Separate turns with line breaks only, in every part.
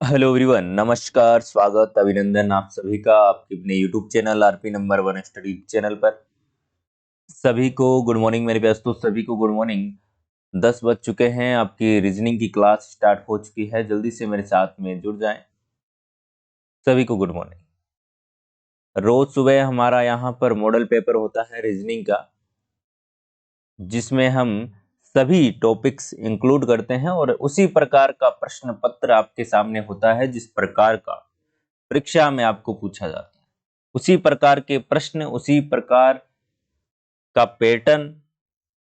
Hello everyone, नमस्कार, स्वागत, अभिनंदन आप सभी का आपके अपने YouTube channel RP number 1 study channel पर। सभी को गुड मॉर्निंग मेरे प्यारे दोस्तों, सभी को गुड मॉर्निंग। 10 बज चुके हैं, आपकी रीजनिंग की क्लास स्टार्ट हो चुकी है। जल्दी से मेरे साथ में जुड़ जाएं। सभी को गुड मॉर्निंग। रोज सुबह हमारा यहाँ पर मॉडल पेपर होता है रीजनिंग का, जिसमें हम सभी टॉपिक्स इंक्लूड करते हैं और उसी प्रकार का प्रश्न पत्र आपके सामने होता है जिस प्रकार का परीक्षा में आपको पूछा जाता है। उसी प्रकार के प्रश्न, उसी प्रकार का पैटर्न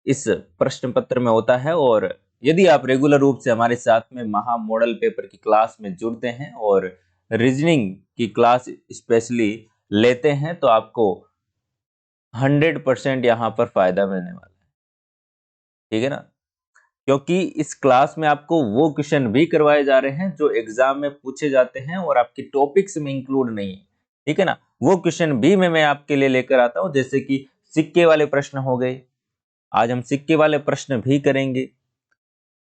इस प्रश्न पत्र में होता है। और यदि आप रेगुलर रूप से हमारे साथ में महा मॉडल पेपर की क्लास में जुड़ते हैं और रीजनिंग की क्लास स्पेशली लेते हैं तो आपको 100% यहाँ पर फायदा मिलने वाला है। ठीक है ना? क्योंकि इस क्लास में आपको वो क्वेश्चन भी करवाए जा रहे हैं जो एग्जाम में पूछे जाते हैं और आपके टॉपिक्स में इंक्लूड नहीं है। ठीक है ना? वो क्वेश्चन भी मैं आपके लिए लेकर आता हूं, जैसे कि सिक्के वाले प्रश्न हो गए। आज हम सिक्के वाले प्रश्न भी करेंगे।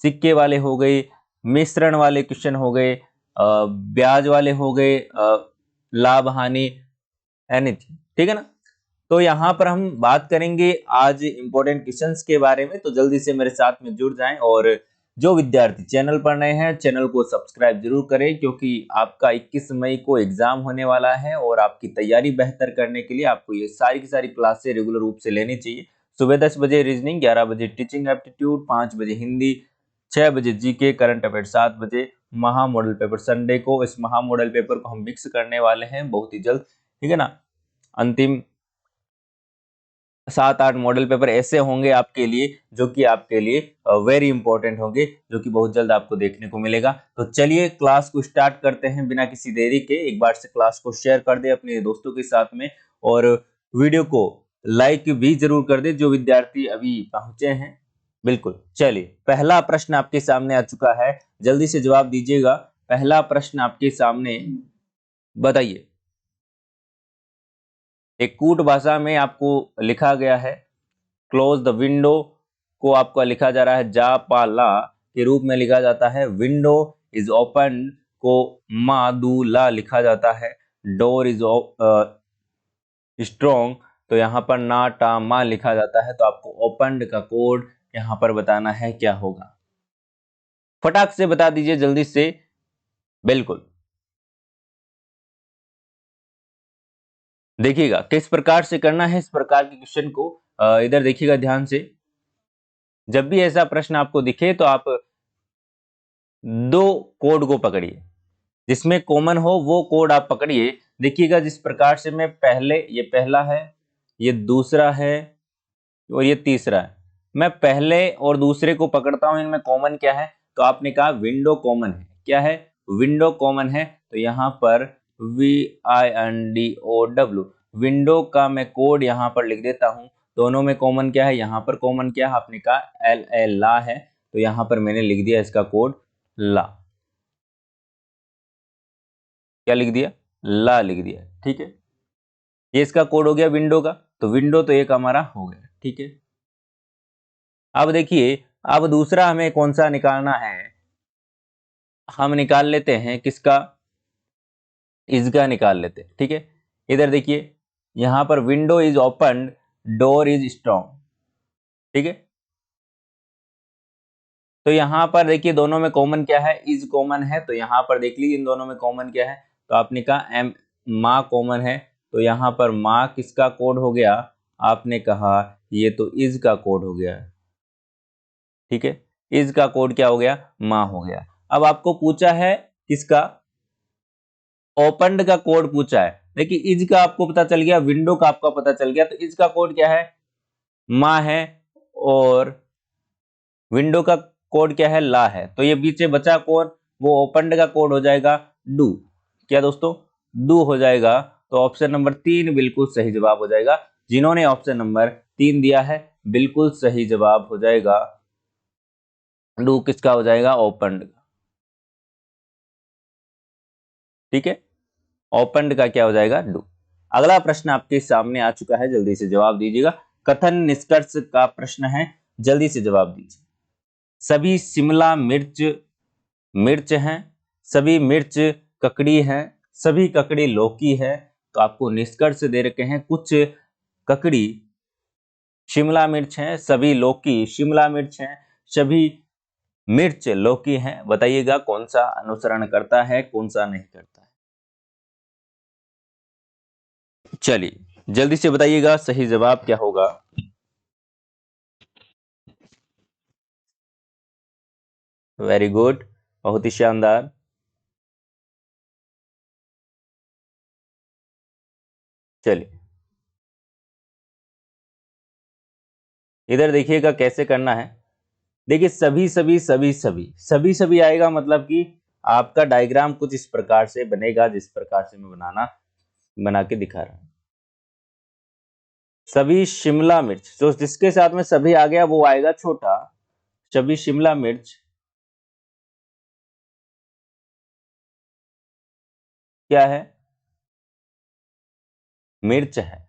सिक्के वाले हो गए, मिश्रण वाले क्वेश्चन हो गए, ब्याज वाले हो गए, लाभ हानि, एनीथिंग। ठीक है ना? तो यहाँ पर हम बात करेंगे आज इंपॉर्टेंट क्वेश्चंस के बारे में। तो जल्दी से मेरे साथ में जुड़ जाएं और जो विद्यार्थी चैनल पर नए हैं चैनल को सब्सक्राइब जरूर करें, क्योंकि आपका 21 मई को एग्जाम होने वाला है और आपकी तैयारी बेहतर करने के लिए आपको ये सारी की सारी क्लासें रेगुलर रूप से लेनी चाहिए। सुबह 10 बजे रीजनिंग, 11 बजे टीचिंग एप्टीट्यूड, 5 बजे हिंदी, 6 बजे जीके, करंट अफेयर 7 बजे, महा मॉडल पेपर। संडे को इस महा मॉडल पेपर को हम मिक्स करने वाले हैं बहुत ही जल्द। ठीक है ना? अंतिम 7-8 मॉडल पेपर ऐसे होंगे आपके लिए जो कि आपके लिए वेरी इंपॉर्टेंट होंगे, जो कि बहुत जल्द आपको देखने को मिलेगा। तो चलिए क्लास को स्टार्ट करते हैं बिना किसी देरी के। एक बार से क्लास को शेयर कर दे अपने दोस्तों के साथ में और वीडियो को लाइक भी जरूर कर दे जो विद्यार्थी अभी पहुंचे हैं। बिल्कुल, चलिए पहला प्रश्न आपके सामने आ चुका है, जल्दी से जवाब दीजिएगा। पहला प्रश्न आपके सामने, बताइए। एक कूट भाषा में आपको लिखा गया है, क्लोज द विंडो को आपका लिखा जा रहा है जा पा ला के रूप में लिखा जाता है। विंडो इज ओपन को मा दू ला लिखा जाता है। डोर इज स्ट्रॉन्ग, तो यहाँ पर ना टा मा लिखा जाता है। तो आपको ओपन का कोड यहाँ पर बताना है, क्या होगा? फटाक से बता दीजिए जल्दी से। बिल्कुल, देखिएगा किस प्रकार से करना है इस प्रकार के क्वेश्चन को। इधर देखिएगा ध्यान से। जब भी ऐसा प्रश्न आपको दिखे तो आप दो कोड को पकड़िए, जिसमें कॉमन हो वो कोड आप पकड़िए। देखिएगा जिस प्रकार से मैं पहले, ये पहला है, ये दूसरा है और ये तीसरा है। मैं पहले और दूसरे को पकड़ता हूं, इनमें कॉमन क्या है? तो आपने कहा विंडो कॉमन है। क्या है? विंडो कॉमन है। तो यहाँ पर WINDO, विंडो का मैं कोड यहाँ पर लिख देता हूं। दोनों में कॉमन क्या है? यहाँ पर कॉमन क्या है? आपने कहा LA ला है, तो यहाँ पर मैंने लिख दिया इसका कोड ला। क्या लिख दिया? ला लिख दिया। ठीक है, ये इसका कोड हो गया विंडो का। तो विंडो तो एक हमारा हो गया। ठीक है, अब देखिए, अब दूसरा हमें कौन सा निकालना है? हम निकाल लेते हैं किसका? इसका निकाल लेते हैं। ठीक है, इधर देखिए, यहां पर window is open, door is strong. ठीक है, तो यहां पर देखिए दोनों में कॉमन क्या है? इज कॉमन है। तो यहां पर देख लीजिए इन दोनों में कॉमन क्या है? तो आपने कहा एम, माँ कॉमन है। तो यहां पर माँ किसका कोड हो गया? आपने कहा ये तो इज का कोड हो गया। ठीक है, इज का कोड क्या हो गया? माँ हो गया। अब आपको पूछा है किसका? ओपनड का कोड पूछा है। देखिए इज का आपको पता चल गया, विंडो का आपका पता चल गया। तो इज का कोड क्या है? माँ है, और विंडो का कोड क्या है? ला है। तो ये बीच बचा कोड, वो ओपनड का कोड हो जाएगा डू। क्या दोस्तों? डू हो जाएगा। तो ऑप्शन नंबर 3 बिल्कुल सही जवाब हो जाएगा। जिन्होंने ऑप्शन नंबर 3 दिया है बिल्कुल सही जवाब हो जाएगा। डू किसका हो जाएगा? ओपनड का। ठीक है, ओपनड का क्या हो जाएगा? डू। अगला प्रश्न आपके सामने आ चुका है, जल्दी से जवाब दीजिएगा। कथन निष्कर्ष का प्रश्न है, जल्दी से जवाब दीजिए। सभी शिमला मिर्च मिर्च हैं, सभी मिर्च ककड़ी हैं, सभी ककड़ी लौकी है। तो आपको निष्कर्ष दे रखे हैं, कुछ ककड़ी शिमला मिर्च हैं, सभी लौकी शिमला मिर्च हैं, सभी मिर्च लौकी हैं। बताइएगा कौन सा अनुसरण करता है, कौन सा नहीं करता है। चलिए जल्दी से बताइएगा सही जवाब क्या होगा। वेरी गुड, बहुत ही शानदार। चलिए इधर देखिएगा कैसे करना है। देखिए सभी सभी सभी सभी सभी सभी आएगा, मतलब कि आपका डायग्राम कुछ इस प्रकार से बनेगा, जिस प्रकार से मैं बना के दिखा रहा हूं। सभी शिमला मिर्च, तो जिसके साथ में सभी आ गया वो आएगा छोटा। सभी शिमला मिर्च क्या है, मिर्च है।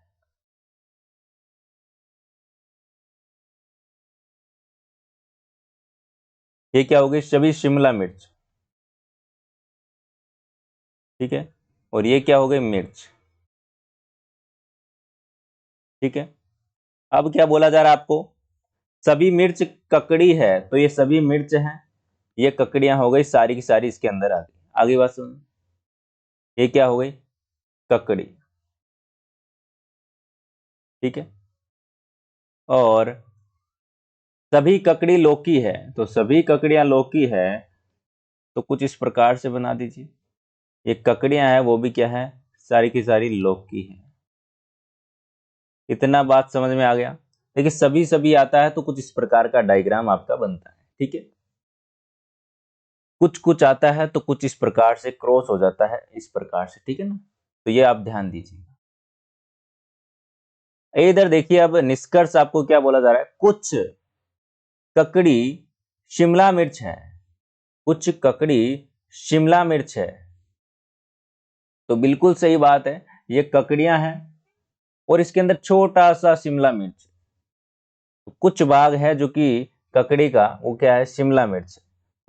ये क्या हो गई, सभी शिमला मिर्च, ठीक है। और ये क्या हो गई, मिर्च, ठीक है। अब क्या बोला जा रहा है आपको, सभी मिर्च ककड़ी है, तो ये सभी मिर्च हैं, ये ककड़ियां हो गई सारी की सारी इसके अंदर आ गई। आगे बात सुन, ये क्या हो गई, ककड़ी, ठीक है। और सभी ककड़ी लौकी है, तो सभी ककड़ियां लौकी है, तो कुछ इस प्रकार से बना दीजिए। ये ककड़ियां हैं वो भी क्या है, सारी की सारी लौकी है। इतना बात समझ में आ गया। देखिए सभी सभी आता है तो कुछ इस प्रकार का डायग्राम आपका बनता है, ठीक है। कुछ कुछ आता है तो कुछ इस प्रकार से क्रॉस हो जाता है, इस प्रकार से, ठीक है ना। तो ये आप ध्यान दीजिए। इधर देखिए अब निष्कर्ष आपको क्या बोला जा रहा है, कुछ ककड़ी शिमला मिर्च है, कुछ ककड़ी शिमला मिर्च है। तो बिल्कुल सही बात है, ये ककड़ियां हैं और इसके अंदर छोटा सा शिमला मिर्च। तो कुछ भाग है जो कि ककड़ी का, वो क्या है, शिमला मिर्च।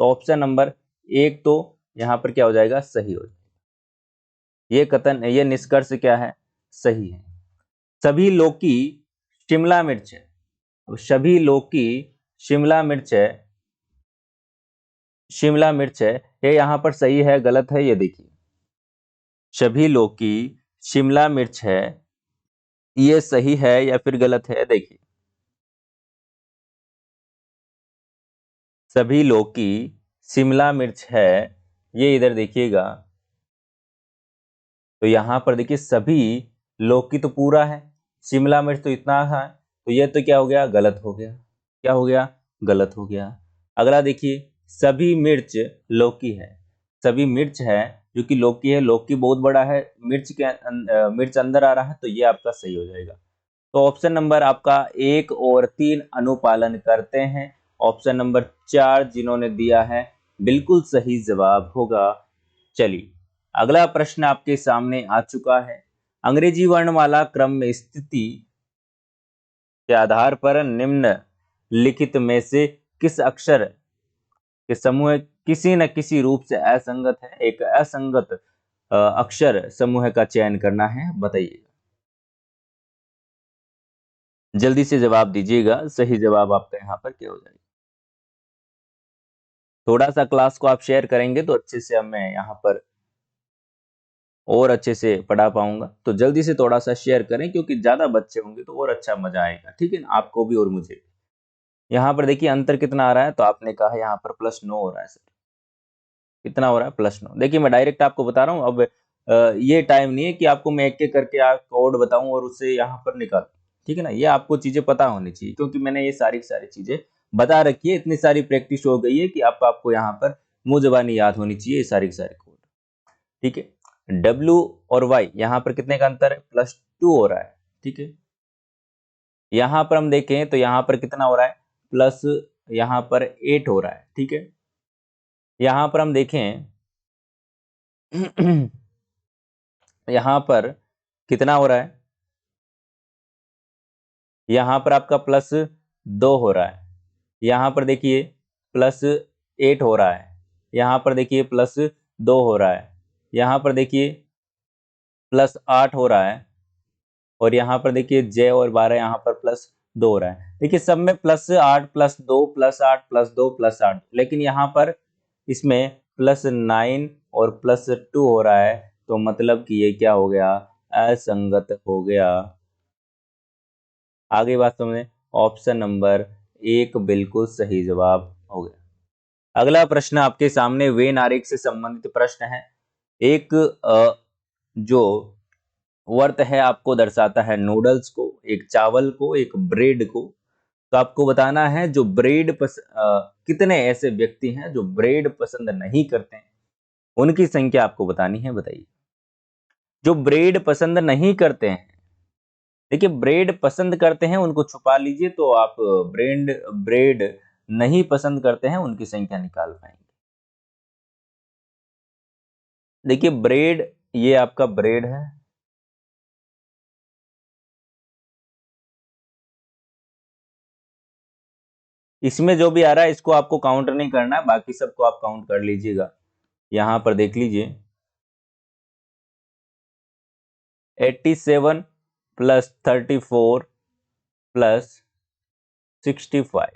तो ऑप्शन नंबर एक तो यहां पर क्या हो जाएगा, सही हो जाएगा। ये कथन, ये निष्कर्ष क्या है, सही है। सभी लौकी शिमला मिर्च है। अब सभी लौकी शिमला मिर्च है, शिमला मिर्च है, ये यहां पर सही है गलत है, ये देखिए। सभी लौकी शिमला मिर्च है, ये सही है या फिर गलत है, देखिए। सभी लौकी शिमला मिर्च है, ये इधर देखिएगा। तो यहां पर देखिए सभी लौकी तो पूरा है, शिमला मिर्च तो इतना है, तो ये तो क्या हो गया, गलत हो गया। क्या हो गया, गलत हो गया। अगला देखिए, सभी मिर्च लौकी है, सभी मिर्च है जो कि लौकी है, लौकी बहुत बड़ा है, मिर्च के मिर्च अंदर आ रहा है, तो ये आपका सही हो जाएगा। तो ऑप्शन नंबर आपका 1 और 3 अनुपालन करते हैं। ऑप्शन नंबर 4 जिन्होंने दिया है बिल्कुल सही जवाब होगा। चलिए अगला प्रश्न आपके सामने आ चुका है। अंग्रेजी वर्णमाला क्रम में स्थिति के आधार पर निम्न लिखित में से किस अक्षर के समूह किसी न किसी रूप से असंगत है, एक असंगत अक्षर समूह का चयन करना है, बताइए। जल्दी से जवाब दीजिएगा, सही जवाब आपका यहाँ पर क्या हो जाएगा। थोड़ा सा क्लास को आप शेयर करेंगे तो अच्छे से मैं यहाँ पर और अच्छे से पढ़ा पाऊंगा। तो जल्दी से थोड़ा सा शेयर करें, क्योंकि ज्यादा बच्चे होंगे तो और अच्छा मजा आएगा, ठीक है ना, आपको भी और मुझे भी। यहाँ पर देखिए अंतर कितना आ रहा है, तो आपने कहा यहाँ पर +9 हो रहा है सर। कितना हो रहा है, +9। देखिए मैं डायरेक्ट आपको बता रहा हूँ। अब ये टाइम नहीं है कि आपको मैं एक एक करके कोड बताऊं और उससे यहाँ पर निकाल, ठीक है ना। ये आपको चीजें पता होनी चाहिए, क्योंकि मैंने ये सारी सारी चीजें बता रखी है, इतनी सारी प्रैक्टिस हो गई है कि आपको यहाँ पर मुंह जबानी याद होनी चाहिए ये सारी की सारी कोड, ठीक है। W और Y यहाँ पर कितने का अंतर है, +2 हो रहा है, ठीक है। यहाँ पर हम देखें तो यहाँ पर कितना हो रहा है, प्लस यहाँ पर 8 हो रहा है, ठीक है। यहाँ पर हम देखें यहाँ पर कितना हो रहा है, यहाँ पर आपका +2 हो रहा है। यहाँ पर देखिए +8 हो रहा है, यहाँ पर देखिए 2 हो रहा है, यहाँ पर देखिए +8 हो रहा है, और यहाँ पर देखिए j और 12 यहाँ पर +2 हो रहा है। देखिए सब में +8 +2 +8 +2 +8, लेकिन यहाँ पर इसमें +9 और +2 हो रहा है, तो मतलब कि ये क्या हो गया, असंगत हो गया। आगे बात समझें, ऑप्शन नंबर 1 बिल्कुल सही जवाब हो गया। अगला प्रश्न आपके सामने वेन आरेख से संबंधित प्रश्न है। एक जो वर्त है आपको दर्शाता है नूडल्स को, एक चावल को, एक ब्रेड को। तो आपको बताना है जो कितने ऐसे व्यक्ति हैं जो ब्रेड पसंद नहीं करते हैं, उनकी संख्या आपको बतानी है। बताइए, जो ब्रेड पसंद नहीं करते हैं, देखिए ब्रेड पसंद करते हैं उनको छुपा लीजिए, तो आप ब्रेड ब्रेड नहीं पसंद करते हैं उनकी संख्या निकाल पाएंगे। देखिए ब्रेड, ये आपका ब्रेड है, इसमें जो भी आ रहा है इसको आपको काउंट नहीं करना है, बाकी सबको आप काउंट कर लीजिएगा। यहां पर देख लीजिए 87 + 34 + 65,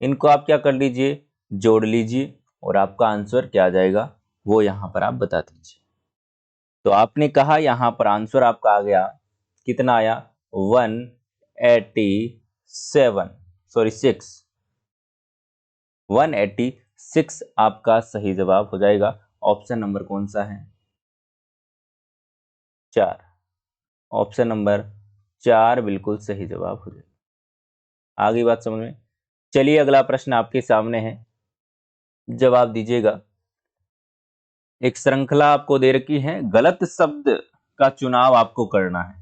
इनको आप क्या कर लीजिए, जोड़ लीजिए, और आपका आंसर क्या आ जाएगा वो यहां पर आप बता दीजिए। तो आपने कहा यहां पर आंसर आपका आ गया, कितना आया, 187, सॉरी 6, 186 आपका सही जवाब हो जाएगा। ऑप्शन नंबर कौन सा है, 4। ऑप्शन नंबर 4 बिल्कुल सही जवाब हो जाएगा। आगे बात समझ में, चलिए अगला प्रश्न आपके सामने है, जवाब दीजिएगा। एक श्रृंखला आपको दे रखी है, गलत शब्द का चुनाव आपको करना है।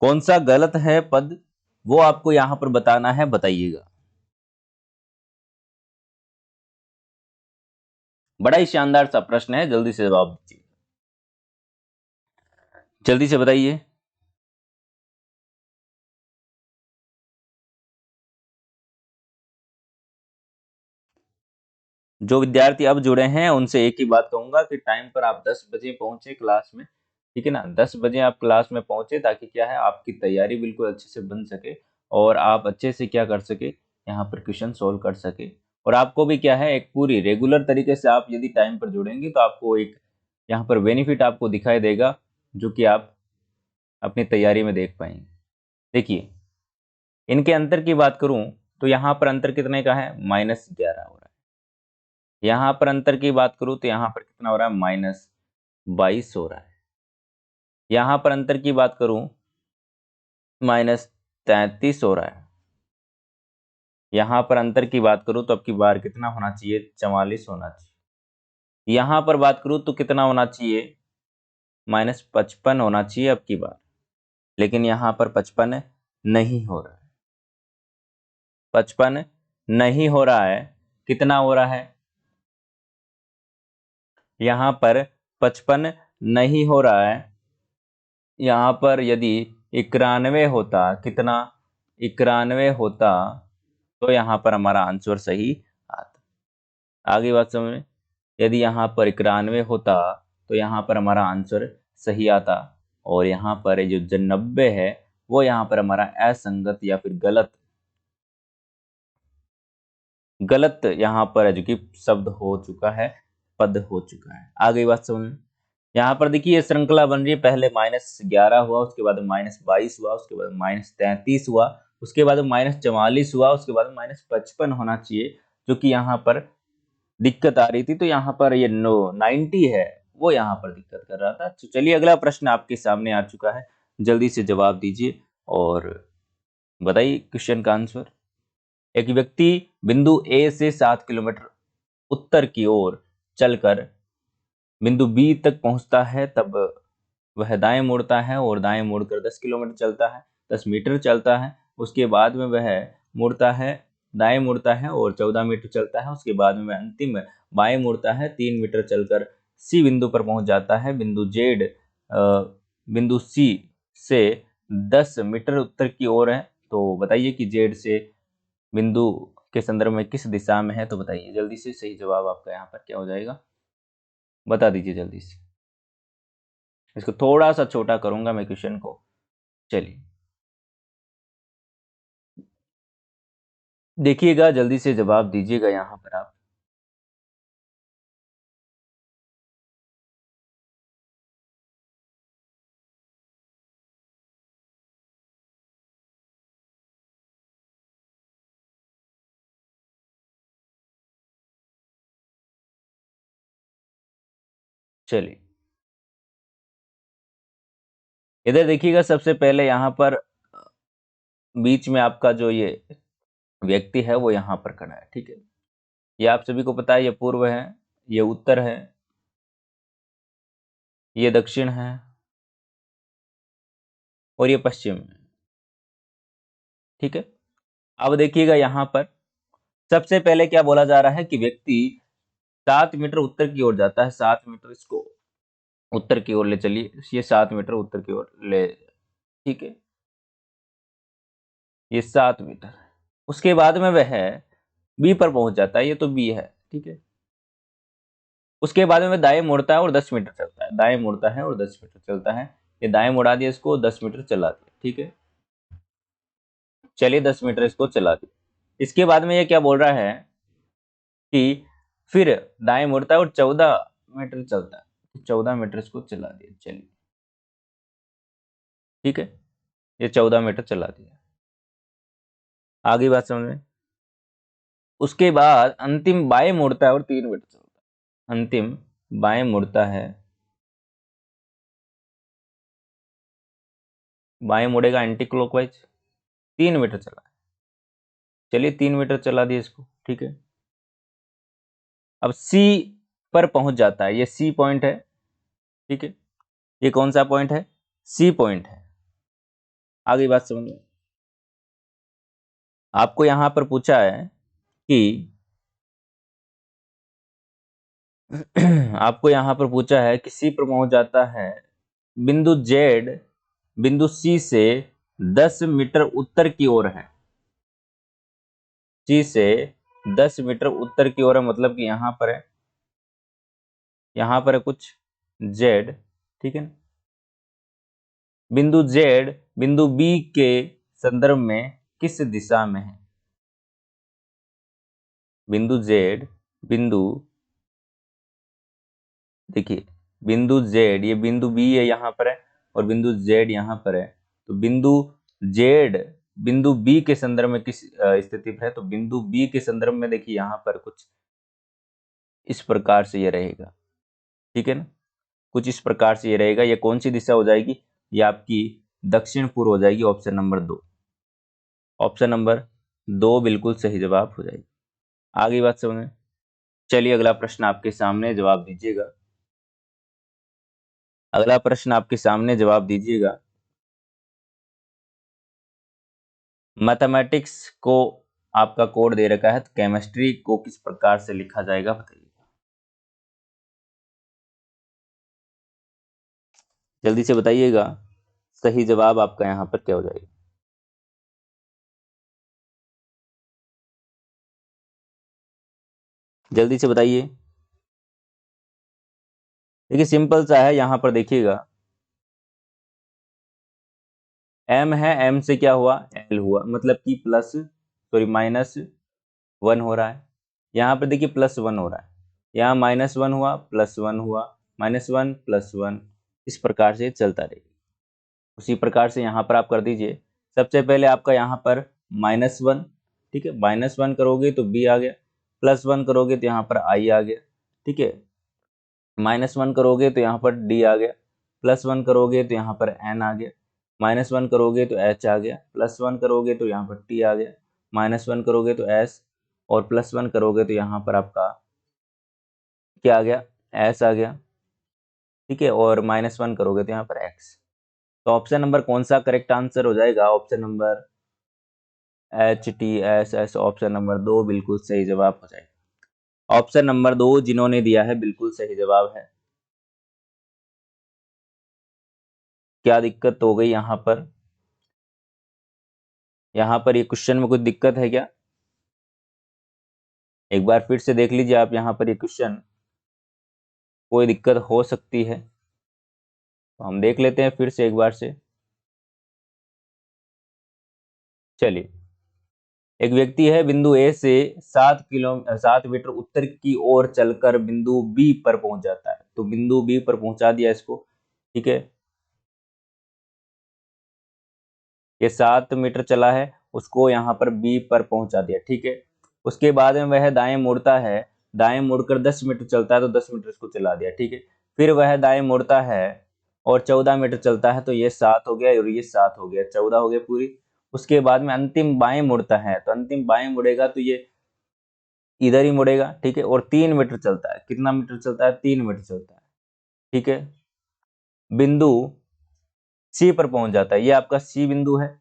कौन सा गलत है पद, वो आपको यहां पर बताना है, बताइएगा। बड़ा ही शानदार सा प्रश्न है, जल्दी से जवाब दीजिए, जल्दी से बताइए। जो विद्यार्थी अब जुड़े हैं उनसे एक ही बात कहूंगा कि टाइम पर आप 10 बजे पहुंचे क्लास में, ठीक है ना, 10 बजे आप क्लास में पहुंचे, ताकि क्या है आपकी तैयारी बिल्कुल अच्छे से बन सके, और आप अच्छे से क्या कर सके, यहाँ पर क्वेश्चन सोल्व कर सके। और आपको भी क्या है, एक पूरी रेगुलर तरीके से आप यदि टाइम पर जुड़ेंगे तो आपको एक यहाँ पर बेनिफिट आपको दिखाई देगा, जो कि आप अपनी तैयारी में देख पाएंगे। देखिए इनके अंतर की बात करूं तो यहाँ पर अंतर कितने का है, -11 हो रहा है। यहाँ पर अंतर की बात करूं तो यहाँ पर कितना हो रहा है, -22 हो रहा है। यहाँ पर अंतर की बात करूं, -33 हो रहा है। यहाँ पर अंतर की बात करूं तो अब की बार कितना होना चाहिए, 44 होना चाहिए। यहाँ पर बात करूं तो कितना होना चाहिए, -55 होना चाहिए अब की बार, लेकिन यहाँ पर 55 नहीं हो रहा है। 55 नहीं हो रहा है, कितना हो रहा है, यहाँ पर 55 नहीं हो रहा है। यहाँ पर यदि 91 होता, कितना, 91 होता, तो यहाँ पर हमारा आंसर सही आता। आगे बात समझ में, यदि यहाँ पर 91 होता तो यहाँ पर हमारा आंसर सही आता, और यहाँ पर जो 90 है वो यहाँ पर हमारा असंगत या फिर गलत यहाँ पर है, जो कि शब्द हो चुका है, पद हो चुका है। आगे बात समझ में, यहाँ पर देखिए ये श्रृंखला बन रही है, पहले -11 हुआ, उसके बाद -22 हुआ, उसके बाद -33 हुआ, उसके बाद -44 हुआ, उसके बाद -55 होना चाहिए, जो कि यहाँ पर दिक्कत आ रही थी। तो यहाँ पर ये 90 है, वो यहाँ पर दिक्कत कर रहा था। तो चलिए अगला प्रश्न आपके सामने आ चुका है, जल्दी से जवाब दीजिए और बताइए क्वेश्चन का आंसर। एक व्यक्ति बिंदु ए से 7 किलोमीटर उत्तर की ओर चलकर बिंदु बी तक पहुंचता है, तब वह दाएं मुड़ता है और दाएं मुड़कर 10 किलोमीटर चलता है, 10 मीटर चलता है। उसके बाद में वह मुड़ता है, दाएं मुड़ता है और 14 मीटर चलता है। उसके बाद में वह अंतिम बाएं मुड़ता है, 3 मीटर चलकर सी बिंदु पर पहुंच जाता है। बिंदु जेड बिंदु सी से 10 मीटर उत्तर की ओर है। तो बताइए कि जेड से बिंदु के संदर्भ में किस दिशा में है, तो बताइए जल्दी से, सही जवाब आपका यहाँ पर क्या हो जाएगा। बता दीजिए जल्दी से। इसको थोड़ा सा छोटा करूंगा मैं क्वेश्चन को। चलिए देखिएगा, जल्दी से जवाब दीजिएगा यहां पर आप। चलिए इधर देखिएगा, सबसे पहले यहां पर बीच में आपका जो ये व्यक्ति है वो यहां पर खड़ा है, ठीक है। ये आप सभी को पता है, ये पूर्व है, ये उत्तर है, ये दक्षिण है और ये पश्चिम है, ठीक है। अब देखिएगा यहां पर सबसे पहले क्या बोला जा रहा है कि व्यक्ति 7 मीटर उत्तर की ओर जाता है। 7 मीटर इसको उत्तर की ओर ले चलिए, ये 7 मीटर उत्तर की ओर ले, ठीक है, ये 7 मीटर। उसके बाद में वह बी पर पहुंच जाता है, ये तो बी है, ठीक है। उसके बाद में वह दाएं मुड़ता है और 10 मीटर चलता है, दाएं मुड़ता है और 10 मीटर चलता है। ये दाएं मुड़ा दिया इसको, 10 मीटर चला दिया, ठीक है। चलिए 10 मीटर इसको चला दिया। इसके बाद में ये क्या बोल रहा है कि फिर दाएं मुड़ता है और 14 मीटर चलता है, 14 मीटर इसको चला दिया, चलिए, ठीक है। ये 14 मीटर चला दिया, आगे बात समझ में। उसके बाद अंतिम बाएं मुड़ता है और 3 मीटर चलता है, अंतिम बाएं मुड़ता है, बाएं मुड़ेगा एंटी क्लॉकवाइज, 3 मीटर चला, चलिए 3 मीटर चला दिया इसको, ठीक है। अब सी पर पहुंच जाता है, ये सी पॉइंट है, ठीक है। ये कौन सा पॉइंट है? सी पॉइंट है। आगे बात समझ में। आपको यहां पर पूछा है कि आपको यहां पर पूछा है कि सी पर पहुंच जाता है, बिंदु जेड बिंदु सी से 10 मीटर उत्तर की ओर है, सी से 10 मीटर उत्तर की ओर है, मतलब कि यहां पर है, यहां पर है कुछ जेड, ठीक है ना। बिंदु जेड बिंदु बी के संदर्भ में किस दिशा में है? बिंदु जेड बिंदु, देखिए बिंदु जेड, ये बिंदु बी है यहां पर है और बिंदु जेड यहां पर है। तो बिंदु जेड बिंदु बी के संदर्भ में किस स्थिति पर है? तो बिंदु बी के संदर्भ में देखिए यहां पर कुछ इस प्रकार से ये रहेगा, ठीक है ना। कुछ इस प्रकार से ये रहेगा। ये कौन सी दिशा हो जाएगी? ये आपकी दक्षिण पूर्व हो जाएगी, ऑप्शन नंबर 2। ऑप्शन नंबर 2 बिल्कुल सही जवाब हो जाएगी। आगे बात समझ में। चलिए अगला प्रश्न आपके सामने, जवाब दीजिएगा। अगला प्रश्न आपके सामने, जवाब दीजिएगा। मैथमेटिक्स को आपका कोड दे रखा है, तो केमिस्ट्री को किस प्रकार से लिखा जाएगा बताइए। जल्दी से बताइएगा, सही जवाब आपका यहाँ पर क्या हो जाएगा। जल्दी से बताइए। देखिए सिंपल सा है, यहाँ पर देखिएगा m है, m से क्या हुआ? l हुआ, मतलब कि प्लस सॉरी -1 हो रहा है। यहाँ पर देखिए +1 हो रहा है, यहाँ -1 हुआ, +1 हुआ, -1 +1, इस प्रकार से चलता रहेगा। उसी प्रकार से यहाँ पर आप कर दीजिए। सबसे पहले आपका यहाँ पर -1, ठीक है, -1 करोगे तो b आ गया, +1 करोगे तो यहाँ पर i आ गया, ठीक है, -1 करोगे तो यहाँ पर d आ गया, +1 करोगे तो यहाँ पर n आ गया, -1 करोगे तो h आ गया, +1 करोगे तो यहाँ पर t आ गया, -1 करोगे तो s, और +1 करोगे तो यहाँ पर आपका क्या आ गया? s आ गया, ठीक है, और -1 करोगे तो यहाँ पर x। तो ऑप्शन नंबर कौन सा करेक्ट आंसर हो जाएगा? Option number HTSS, option number 2 बिल्कुल सही जवाब हो जाएगा। ऑप्शन नंबर 2 जिन्होंने दिया है बिल्कुल सही जवाब है। क्या दिक्कत हो गई यहाँ पर? यहाँ पर ये क्वेश्चन में कुछ दिक्कत है क्या? एक बार फिर से देख लीजिए आप यहाँ पर ये क्वेश्चन। कोई दिक्कत हो सकती है, तो हम देख लेते हैं फिर से एक बार से। चलिए, एक व्यक्ति है, बिंदु ए से 7 मीटर उत्तर की ओर चलकर बिंदु बी पर पहुंच जाता है। तो बिंदु बी पर पहुंचा दिया इसको, ठीक है। ये 7 मीटर चला है, उसको यहाँ पर बी पर पहुंचा दिया, ठीक है। उसके बाद में वह दाएं मुड़ता है, दाएं मुड़कर 10 मीटर चलता है, तो 10 मीटर इसको चला दिया, ठीक है। फिर वह दाएं मुड़ता है और 14 मीटर चलता है, तो ये 7 हो गया और ये 7 हो गया, 14 हो गया पूरी। उसके बाद में अंतिम बाएं मुड़ता है, तो अंतिम बाएं मुड़ेगा तो ये इधर ही मुड़ेगा, ठीक है। और 3 मीटर चलता है, कितना मीटर चलता है? 3 मीटर चलता है, ठीक है। बिंदु सी पर पहुंच जाता है, ये आपका सी बिंदु है।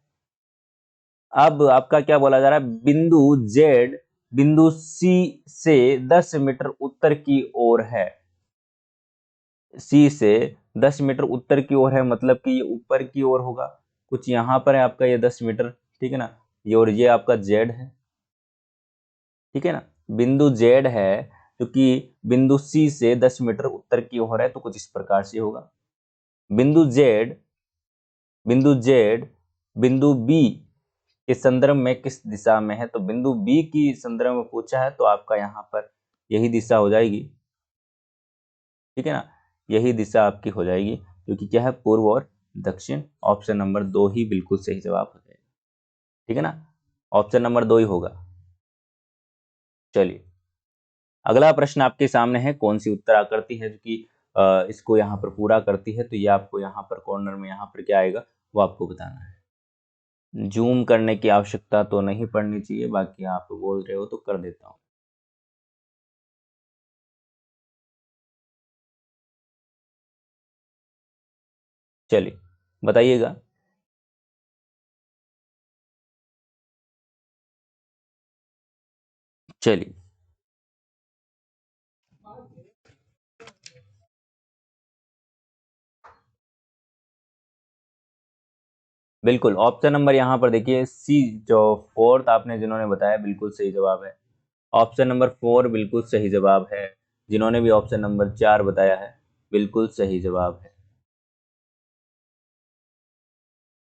अब आपका क्या बोला जा रहा है? बिंदु जेड बिंदु सी से 10 मीटर उत्तर की ओर है। सी से 10 मीटर उत्तर की ओर है, मतलब कि ये ऊपर की ओर होगा। कुछ यहाँ पर है आपका ये 10 मीटर, ठीक है ना। ये और ये आपका जेड है, ठीक है ना। बिंदु जेड है क्योंकि बिंदु सी से 10 मीटर उत्तर की ओर है, तो कुछ इस प्रकार से होगा। बिंदु जेड बिंदु बी के संदर्भ में किस दिशा में है? तो बिंदु बी की संदर्भ में पूछा है, तो आपका यहाँ पर यही दिशा हो जाएगी, ठीक है ना। यही दिशा आपकी हो जाएगी, क्योंकि क्या है? पूर्व और दक्षिण। ऑप्शन नंबर 2 ही बिल्कुल सही जवाब हो जाएगा, ठीक है ना। ऑप्शन नंबर 2 ही होगा। चलिए, अगला प्रश्न आपके सामने है, कौन सी उत्तर आकृति है जो कि इसको यहाँ पर पूरा करती है? तो ये आपको यहाँ पर कॉर्नर में यहाँ पर क्या आएगा वो आपको बताना है। जूम करने की आवश्यकता तो नहीं पड़नी चाहिए, बाकी आप बोल रहे हो तो कर देता हूँ। चलिए, बताइएगा। चलिए, बिल्कुल ऑप्शन नंबर यहाँ पर देखिए सी, जो फोर्थ आपने जिन्होंने बताया बिल्कुल सही जवाब है। ऑप्शन नंबर 4 बिल्कुल सही जवाब है। जिन्होंने भी ऑप्शन नंबर 4 बताया है बिल्कुल सही जवाब है,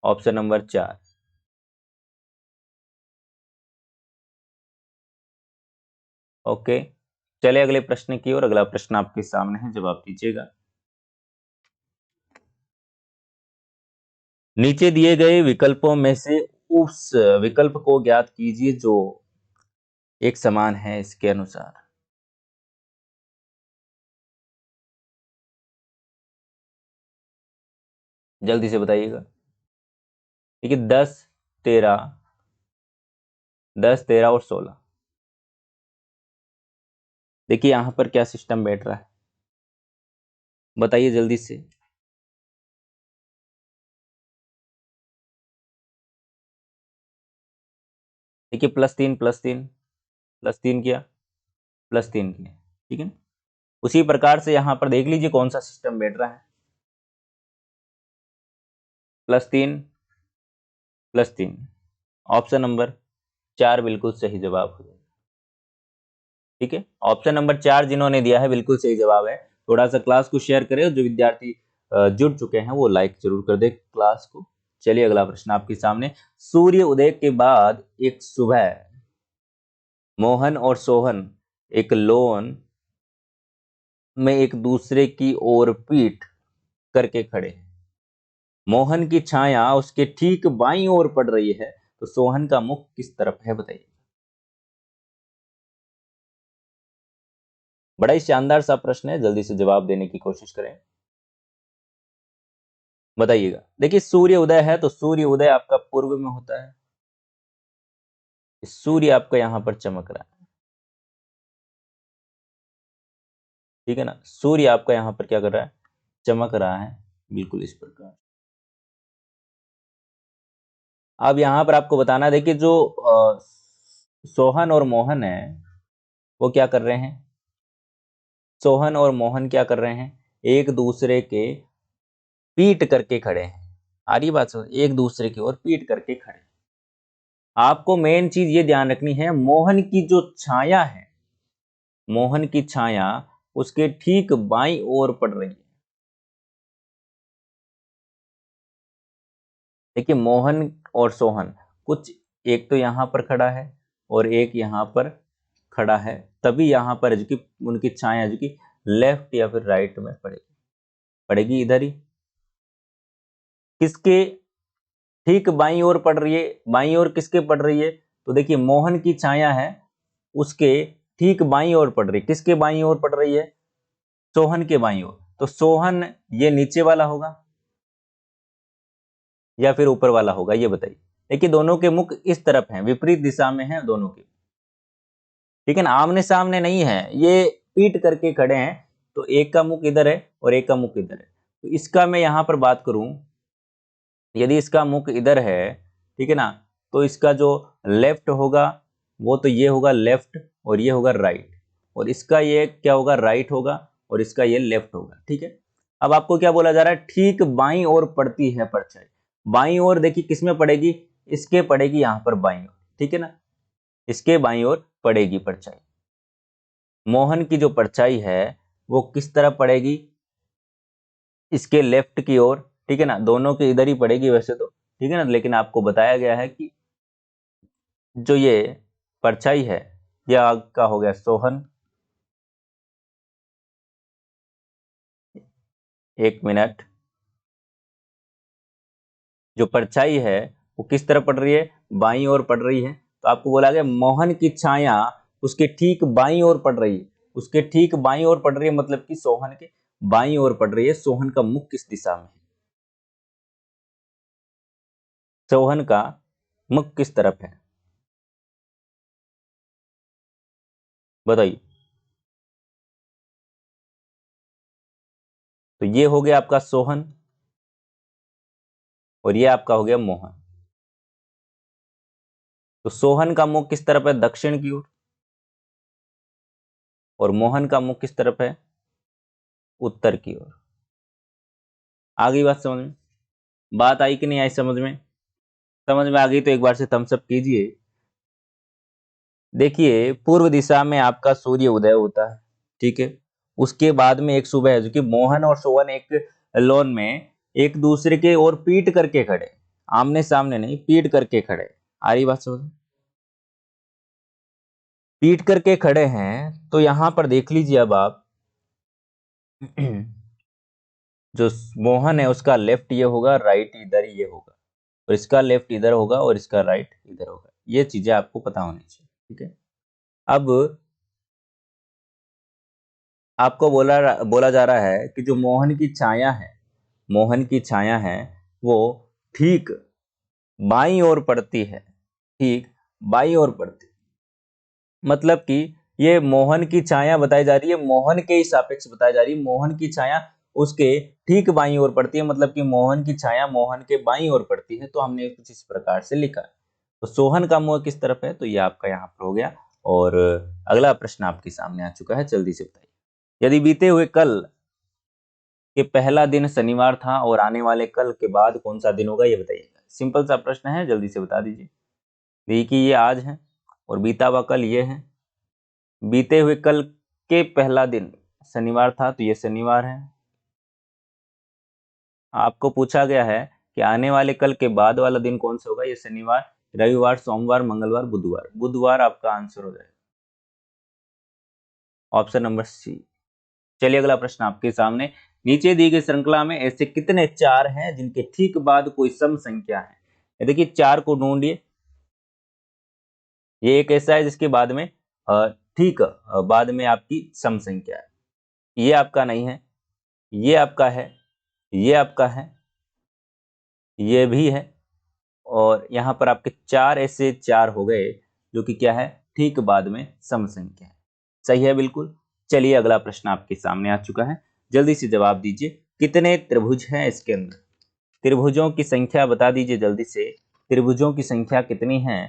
ऑप्शन नंबर 4। ओके, चले अगले प्रश्न की ओर। अगला प्रश्न आपके सामने है, जवाब दीजिएगा। नीचे दिए गए विकल्पों में से उस विकल्प को ज्ञात कीजिए जो एक समान है इसके अनुसार। जल्दी से बताइएगा। देखिए 13 और 16। देखिए यहाँ पर क्या सिस्टम बैठ रहा है, बताइए जल्दी से। देखिए +3 किया, +3 किया, ठीक है ना। उसी प्रकार से यहाँ पर देख लीजिए कौन सा सिस्टम बैठ रहा है। +3 ऑप्शन नंबर 4 बिल्कुल सही जवाब हो जाएगा, ठीक है। ऑप्शन नंबर 4 जिन्होंने दिया है बिल्कुल सही जवाब है। थोड़ा सा क्लास को शेयर करें और जो विद्यार्थी जुड़ चुके हैं वो लाइक जरूर कर दे क्लास को। चलिए, अगला प्रश्न आपके सामने। सूर्य उदय के बाद एक सुबह मोहन और सोहन एक लोन में एक दूसरे की ओर पीठ करके खड़े हैं। मोहन की छाया उसके ठीक बाईं ओर पड़ रही है, तो सोहन का मुख किस तरफ है? बताइए। बड़ा ही शानदार सा प्रश्न है, जल्दी से जवाब देने की कोशिश करें, बताइएगा। देखिए सूर्य उदय है, तो सूर्य उदय आपका पूर्व में होता है। सूर्य आपका यहां पर चमक रहा है, ठीक है ना। सूर्य आपका यहां पर क्या कर रहा है? चमक रहा है, बिल्कुल इस प्रकार। अब यहां पर आपको बताना, देखिए जो सोहन और मोहन है वो क्या कर रहे हैं? सोहन और मोहन क्या कर रहे हैं? एक दूसरे के पीट करके खड़े हैं। आ रही बात समझ? एक दूसरे की ओर पीट करके खड़े। आपको मेन चीज ये ध्यान रखनी है, मोहन की जो छाया है, मोहन की छाया उसके ठीक बाईं ओर पड़ रही है। देखिए मोहन और सोहन कुछ, एक तो यहां पर खड़ा है और एक यहां पर खड़ा है, तभी यहां पर जो कि उनकी छाया जो कि लेफ्ट या फिर राइट में पड़ेगी, पड़ेगी इधर ही। किसके ठीक बाईं ओर पड़ रही है, बाईं ओर किसके पड़ रही है, तो देखिए मोहन की छाया है उसके ठीक बाईं ओर पड़ रही है। किसके बाईं ओर पड़ रही है, सोहन के बाईं ओर। तो सोहन ये नीचे वाला होगा या फिर ऊपर वाला होगा, ये बताइए। देखिए दोनों के मुख इस तरफ हैं, विपरीत दिशा में हैं दोनों के, ठीक है ना, आमने सामने नहीं है, ये पीट करके खड़े हैं। तो एक का मुख इधर है और एक का मुख इधर है। तो इसका मैं यहां पर बात करूं, यदि इसका मुख इधर है, ठीक है ना, तो इसका जो लेफ्ट होगा वो तो ये होगा लेफ्ट और ये होगा राइट, और इसका ये क्या होगा, राइट होगा, और इसका ये लेफ्ट होगा, ठीक है। अब आपको क्या बोला जा रहा है, ठीक बाईं ओर पड़ती है परछाई। बाईं ओर देखिए किसमें पड़ेगी, इसके पड़ेगी यहां पर बाईं ओर, ठीक है ना, इसके बाईं ओर पड़ेगी परछाई। मोहन की जो परछाई है वो किस तरफ पड़ेगी, इसके लेफ्ट की ओर, ठीक है ना, दोनों के इधर ही पड़ेगी वैसे तो, ठीक है ना, लेकिन आपको बताया गया है कि जो ये परछाई है यह आग का हो गया सोहन। एक मिनट, जो परछाई है वो किस तरफ पड़ रही है, बाईं ओर पड़ रही है। तो आपको बोला गया मोहन की छाया उसके ठीक बाईं ओर पड़ रही है, उसके ठीक बाईं ओर पड़ रही है, मतलब कि सोहन के बाईं ओर पड़ रही है। सोहन का मुख किस दिशा में है, सोहन का मुख किस तरफ है, बताइए। तो ये हो गया आपका सोहन और ये आपका हो गया मोहन। तो सोहन का मुख किस तरफ है, दक्षिण की ओर, और मोहन का मुख किस तरफ है, उत्तर की ओर। आ गई बात समझ में, बात आई कि नहीं आई समझ में, समझ में आ गई तो एक बार से थम्स अप कीजिए। देखिए पूर्व दिशा में आपका सूर्य उदय होता है, ठीक है, उसके बाद में एक सुबह है, जो कि मोहन और सोहन एक लॉन में एक दूसरे के ओर पीट करके खड़े, आमने सामने नहीं, पीट करके खड़े। आ रही बात समझ में, पीट करके खड़े हैं। तो यहां पर देख लीजिए अब आप जो मोहन है उसका लेफ्ट ये होगा, राइट इधर ये होगा, और इसका लेफ्ट इधर होगा और इसका राइट इधर होगा। ये चीजें आपको पता होनी चाहिए, ठीक है। अब आपको बोला जा रहा है कि जो मोहन की छाया है, मोहन की छाया है वो ठीक बाईं ओर पड़ती है, ठीक बाईं ओर पड़ती, मतलब कि ये मोहन की छाया बताई जा रही है, मोहन के ही सापेक्ष बताई जा रही है। मोहन की छाया उसके ठीक बाईं ओर पड़ती है, मतलब कि मोहन की छाया मोहन के बाईं ओर पड़ती है। तो हमने कुछ इस प्रकार से लिखा। तो सोहन का मुंह किस तरफ है, तो ये आपका यहाँ पर हो गया। और अगला प्रश्न आपके सामने आ चुका है, जल्दी से बताइए। यदि बीते हुए कल के पहला दिन शनिवार था और आने वाले कल के बाद कौन सा दिन होगा, ये बताइएगा। सिंपल सा प्रश्न है, जल्दी से बता दीजिए। देखिए ये आज है और बीता हुआ कल ये है। बीते हुए कल के पहला दिन शनिवार था, तो ये शनिवार है। आपको पूछा गया है कि आने वाले कल के बाद वाला दिन कौन सा होगा, ये शनिवार, रविवार, सोमवार, मंगलवार, बुधवार। बुधवार आपका आंसर हो जाएगा, ऑप्शन नंबर सी। चलिए अगला प्रश्न आपके सामने। नीचे दी गई श्रृंखला में ऐसे कितने चार हैं जिनके ठीक बाद कोई सम संख्या है। ये देखिए चार को ढूंढिए। ये एक ऐसा है जिसके बाद में ठीक बाद में आपकी सम संख्या है। ये आपका नहीं है, ये आपका है, ये आपका है, ये भी है, और यहां पर आपके चार ऐसे चार हो गए जो कि क्या है, ठीक बाद में सम संख्या है। सही है बिल्कुल। चलिए अगला प्रश्न आपके सामने आ चुका है, जल्दी से जवाब दीजिए। कितने त्रिभुज हैं इसके अंदर, त्रिभुजों की संख्या बता दीजिए जल्दी से। त्रिभुजों की संख्या कितनी है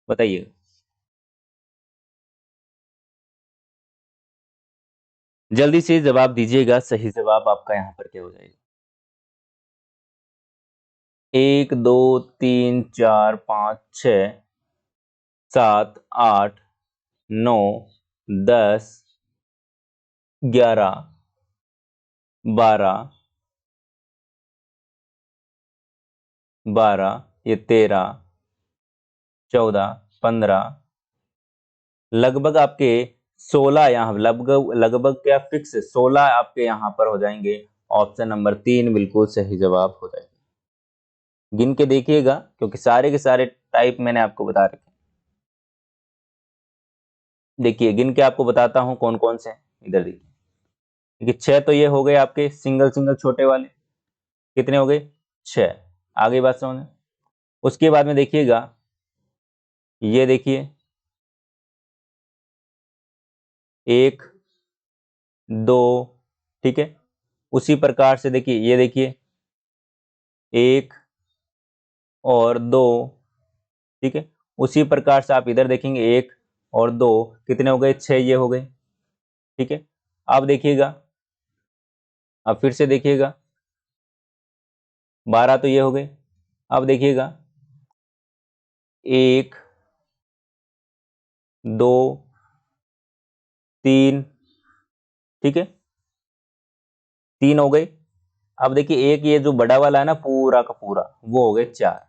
बताइए। जल्दी से जवाब दीजिएगा, सही जवाब आपका यहाँ पर क्या हो जाएगा। एक, दो, तीन, चार, पाँच, छ, सात, आठ, नौ, 10, 11, 12, 12, ये 13, 14, 15, लगभग आपके 16 यहाँ लगभग लगभग क्या फिक्स 16 आपके यहाँ पर हो जाएंगे। ऑप्शन नंबर 3 बिल्कुल सही जवाब हो जाएगा। गिन के देखिएगा क्योंकि सारे के सारे टाइप मैंने आपको बता रखे। देखिए गिन के आपको बताता हूं कौन कौन से हैं। इधर देखिए, देखिए 6 तो ये हो गए आपके सिंगल सिंगल छोटे वाले। कितने हो गए? 6। आगे बात समझ। उसके बाद में देखिएगा, ये देखिए 1, 2, ठीक है। उसी प्रकार से देखिए, ये देखिए 1 और 2, ठीक है। उसी प्रकार से आप इधर देखेंगे 1 और 2, कितने हो गए? 6 ये हो गए, ठीक है। अब देखिएगा, अब फिर से देखिएगा 12 तो ये हो गए। अब देखिएगा 1, 2, 3, ठीक है, 3 हो गए। अब देखिए एक ये जो बड़ा वाला है ना पूरा का पूरा, वो हो गए 4।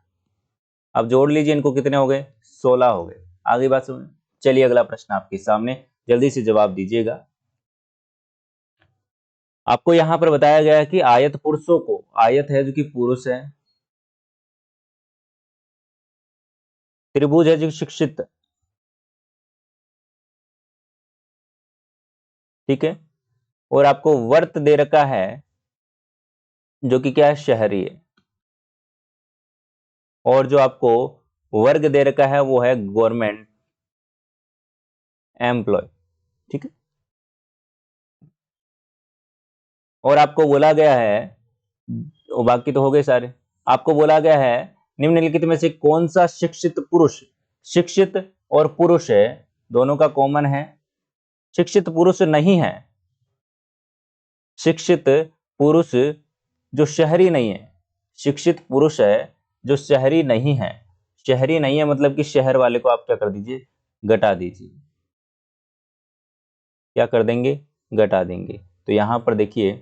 अब जोड़ लीजिए इनको, कितने हो गए? 16 हो गए। आगे बात सुन। चलिए अगला प्रश्न आपके सामने, जल्दी से जवाब दीजिएगा। आपको यहां पर बताया गया है कि आयत पुरुषों को, आयत है जो कि पुरुष है, त्रिभुज है जो शिक्षित, ठीक है, और आपको वर्त दे रखा है जो कि क्या है? शहरी है। और जो आपको वर्ग दे रखा है वो है गवर्नमेंट एम्प्लॉय, ठीक है। और आपको बोला गया है, बाकी तो हो गए सारे। आपको बोला गया है निम्नलिखित में से कौन सा शिक्षित पुरुष, शिक्षित और पुरुष है दोनों का कॉमन है, शिक्षित पुरुष नहीं है, शिक्षित पुरुष जो शहरी नहीं है, शिक्षित पुरुष है जो शहरी नहीं है। शहरी नहीं है मतलब कि शहर वाले को आप क्या कर दीजिए? घटा दीजिए। क्या कर देंगे? घटा देंगे। तो यहां पर देखिए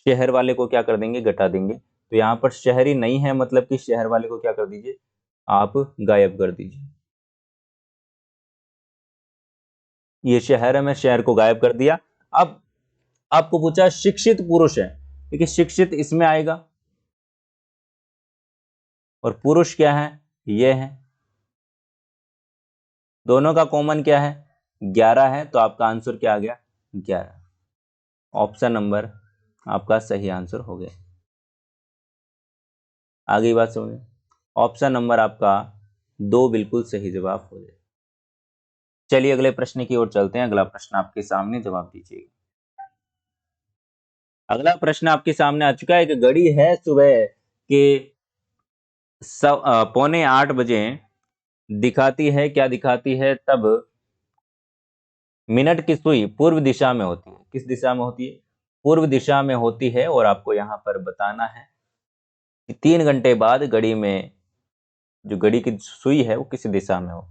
शहर वाले को क्या कर देंगे? घटा देंगे। तो यहां पर शहरी नहीं है मतलब कि शहर वाले को क्या कर दीजिए? आप गायब कर दीजिए। ये शहर है, मैं शहर को गायब कर दिया। अब आपको पूछा शिक्षित पुरुष है, देखिए शिक्षित इसमें आएगा और पुरुष क्या है? ये है। दोनों का कॉमन क्या है? 11 है। तो आपका आंसर क्या आ गया? 11। ऑप्शन नंबर आपका सही आंसर हो गया। आगे बात सुनिए, ऑप्शन नंबर आपका 2 बिल्कुल सही जवाब हो गया। चलिए अगले प्रश्न की ओर चलते हैं। अगला प्रश्न आपके सामने, जवाब दीजिएगा। अगला प्रश्न आपके सामने आ चुका है। कि घड़ी है सुबह के 7:45 दिखाती है, क्या दिखाती है? तब मिनट की सुई पूर्व दिशा में होती है। किस दिशा में होती है? पूर्व दिशा में होती है। और आपको यहां पर बताना है कि 3 घंटे बाद घड़ी में जो घड़ी की सुई है वो किस दिशा में हो।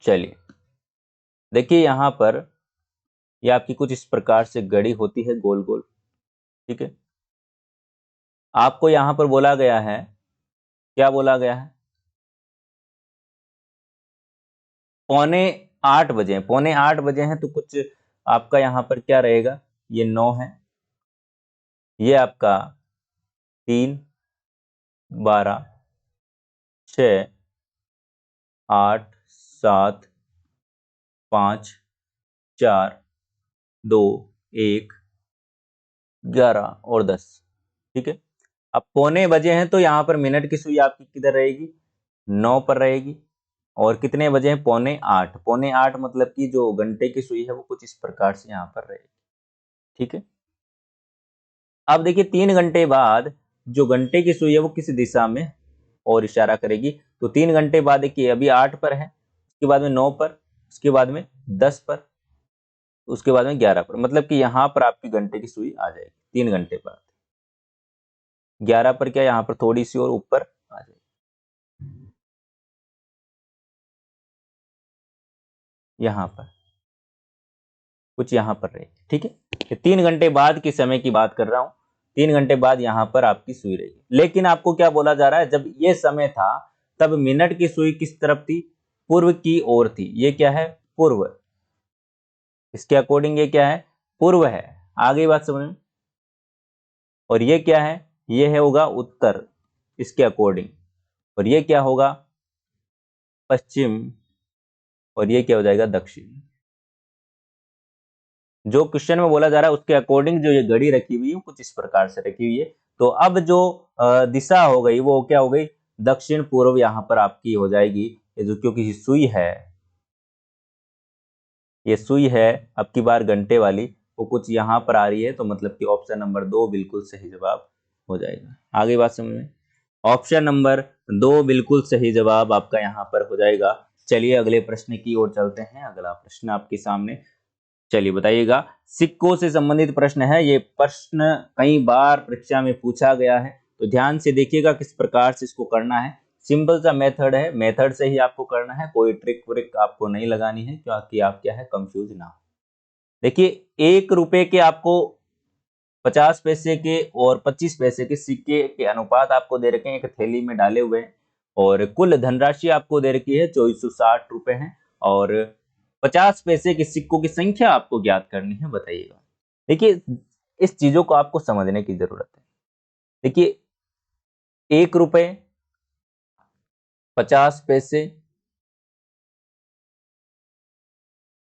चलिए देखिए यहां पर ये आपकी कुछ इस प्रकार से घड़ी होती है गोल गोल, ठीक है। आपको यहां पर बोला गया है, क्या बोला गया है? 7:45, 7:45 है तो कुछ आपका यहां पर क्या रहेगा? ये 9 है, ये आपका 3, 12, 6, 8, 7, 5, 4, 2, 1, 11 और 10, ठीक है। अब 7:45 हैं तो यहाँ पर मिनट की सुई आपकी किधर रहेगी? 9 पर रहेगी। और कितने बजे हैं? 7:45। 7:45 मतलब कि जो घंटे की सुई है वो कुछ इस प्रकार से यहाँ पर रहेगी, ठीक है। अब देखिए 3 घंटे बाद जो घंटे की सुई है वो किस दिशा में और इशारा करेगी? तो 3 घंटे बाद देखिए अभी 8 पर है, उसके बाद में 9 पर, उसके बाद में 10 पर, उसके बाद में 11 पर, मतलब कि यहाँ पर आपकी घंटे की सुई आ जाएगी 3 घंटे बाद। 11 पर क्या यहाँ पर थोड़ी सी और ऊपर आ जाएगी। यहाँ पर, कुछ यहाँ पर रहेगी, ठीक है। 3 घंटे बाद के समय की बात कर रहा हूं, 3 घंटे बाद यहाँ पर आपकी सुई रहेगी। लेकिन आपको क्या बोला जा रहा है, जब ये समय था तब मिनट की सुई किस तरफ थी, पूर्व की ओर थी। ये क्या है, पूर्व, इसके अकॉर्डिंग ये क्या है, पूर्व है। आगे बात समझ में। और ये क्या है, ये है होगा उत्तर, इसके अकॉर्डिंग। और ये क्या होगा, पश्चिम। और ये क्या हो जाएगा, दक्षिण। जो क्वेश्चन में बोला जा रहा है उसके अकॉर्डिंग जो ये घड़ी रखी हुई है कुछ इस प्रकार से रखी हुई है। तो अब जो दिशा हो गई वो क्या हो गई, दक्षिण पूर्व यहाँ पर आपकी हो जाएगी। ये जो क्योंकि सुई है, ये सुई है अब की बार घंटे वाली, वो कुछ यहाँ पर आ रही है, तो मतलब कि ऑप्शन नंबर 2 बिल्कुल सही जवाब हो जाएगा। आगे बात समझ में। ऑप्शन नंबर 2 बिल्कुल सही जवाब आपका यहाँ पर हो जाएगा। चलिए अगले प्रश्न की ओर चलते हैं। अगला प्रश्न आपके सामने, चलिए बताइएगा। सिक्कों से संबंधित प्रश्न है। ये प्रश्न कई बार परीक्षा में पूछा गया है, तो ध्यान से देखिएगा किस प्रकार से इसको करना है। सिंपल सा मेथड है, मेथड से ही आपको करना है, कोई ट्रिक व्रिक आपको नहीं लगानी है, क्योंकि आप क्या है, कंफ्यूज ना हो। देखिए, 1 रुपए के आपको 50 पैसे के और 25 पैसे के सिक्के के अनुपात आपको दे रखे हैं, एक थैली में डाले हुए हैं। और कुल धनराशि आपको दे रखी है 2460 रुपए है। और 50 पैसे के सिक्कों की संख्या आपको ज्ञात करनी है, बताइएगा। देखिए, इस चीजों को आपको समझने की जरूरत है। देखिए, 1 रुपए, 50 पैसे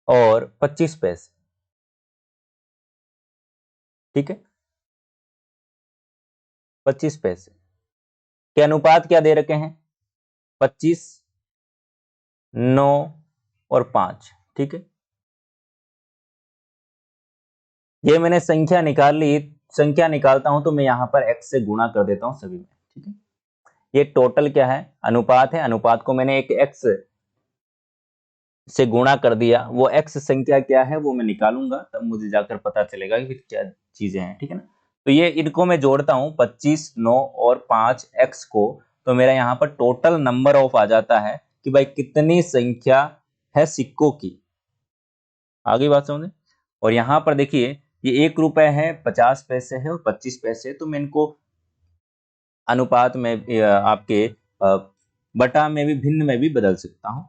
और 25 पैसे, ठीक है। 25 पैसे के अनुपात क्या दे रखे हैं, 25, 9 और 5, ठीक है। ये मैंने संख्या निकाल ली। संख्या निकालता हूं तो मैं यहां पर x से गुणा कर देता हूं सभी में, ठीक है। ये टोटल क्या है, अनुपात है। अनुपात को मैंने एक x से गुणा कर दिया। वो x संख्या क्या है वो मैं निकालूंगा, तब मुझे जाकर पता चलेगा कि क्या चीजें हैं, ठीक है ना। तो ये इनको मैं जोड़ता हूं, 25, 9 और 5 x को, तो मेरा यहाँ पर टोटल नंबर ऑफ आ जाता है कि भाई कितनी संख्या है सिक्कों की। आगे बात समझे। और यहाँ पर देखिए, ये 1 रुपए है, 50 पैसे है और 25 पैसे है, तो मैं इनको अनुपात में आपके बटा में भी, भिन्न में भी बदल सकता हूं।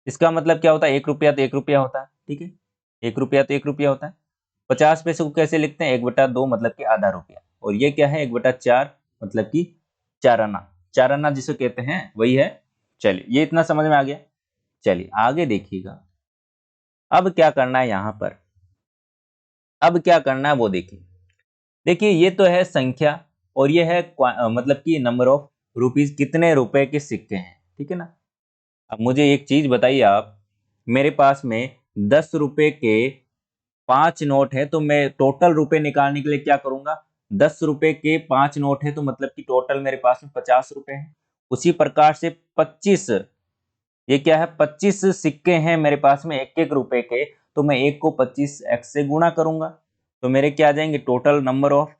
इसका मतलब क्या होता है, 1 रुपया तो 1 रुपया होता है, ठीक है। 1 रुपया तो 1 रुपया होता है। 50 पैसे को कैसे लिखते हैं, 1/2 मतलब कि आधा रुपया। और ये क्या है, 1/4 मतलब कि 4 आना। 4 आना जिसे कहते हैं वही है। चलिए, ये इतना समझ में आ गया। चलिए आगे देखिएगा। अब क्या करना है यहाँ पर, अब क्या करना है वो देखिए। देखिए, ये तो है संख्या, और ये है मतलब कि नंबर ऑफ रुपीज, कितने रुपए के सिक्के हैं, ठीक है ना। अब मुझे एक चीज बताइए आप, मेरे पास में 10 रुपए के 5 नोट है, तो मैं टोटल रुपए निकालने के लिए क्या करूंगा, 10 रुपए के 5 नोट है तो मतलब कि टोटल मेरे पास में 50 रुपए हैं। उसी प्रकार से 25, ये क्या है, 25 सिक्के हैं मेरे पास में 1-1 रुपए के, तो मैं एक को 25 x से गुणा करूंगा, तो मेरे क्या आ जाएंगे, टोटल नंबर ऑफ